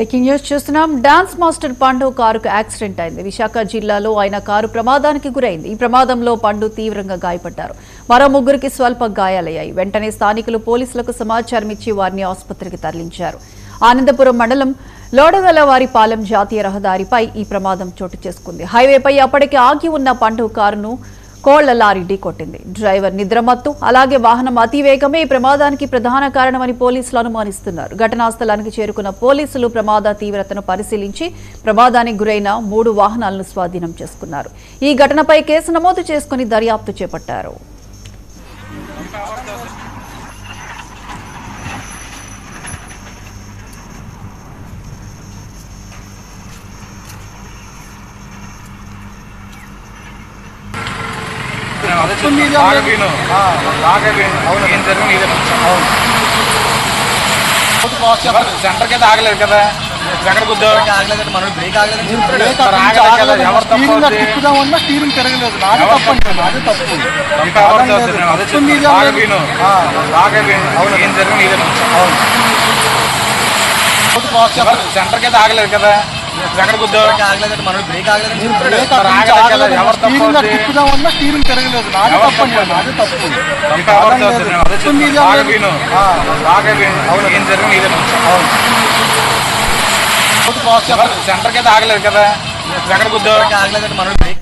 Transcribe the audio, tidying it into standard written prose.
Breaking news చూస్తున్నాం. Dance master పండు కారుకు యాక్సిడెంట్ అయింది. విశాఖ జిల్లాలో ఆయన కారు ప్రమాదానికి గురైంది. ఈ ప్రమాదంలో పండు తీవ్రంగా గాయపడ్డారు. మరో ముగ్గురికి స్వల్ప గాయాలయ్యాయి. వెంటనే స్థానికులు పోలీసులకు సమాచారం ఇచ్చి వారిని ఆసుపత్రికి తరలించారు. ఆనందపురం మండలం లోడగలవారిపాలెం జాతీయ రహదారిపై ఈ ప్రమాదం చోటు చేసుకుంది. హైవేపై అప్పటికే ఆగి ఉన్న పండు కారును కోళ్ల లారీ ఢీకొట్టింది. డ్రైవర్ నిద్రమత్తు, అలాగే వాహనం అతివేగమే ఈ ప్రమాదానికి ప్రధాన కారణమని పోలీసులు అనుమానిస్తున్నారు. ఘటనా స్థలానికి చేరుకున్న పోలీసులు ప్రమాద తీవ్రతను పరిశీలించి ప్రమాదానికి గురైన 3 వాహనాలను స్వాధీనం చేసుకున్నారు. ఈ ఘటనపై కేసు నమోదు చేసుకుని దర్యాప్తు చేపట్టారు. సెంటర్కి అయితే ఆగలేదు కదా, ఎక్కడ ఆగలేదు, మనం బ్రేక్ ఆగలేదు, స్టీరింగ్ తిరగలేదు. సెంటర్కి అయితే ఆగలేదు కదా, ఎక్కడ ఆగలేదు, మనం బ్రేక్ ఆగలేదు, స్టీరింగ్ తిరగలేదు. సెంటర్కి అయితే ఆగలేదు కదా, ఎక్కడ ఆగలేదు, మనం బ్రేక్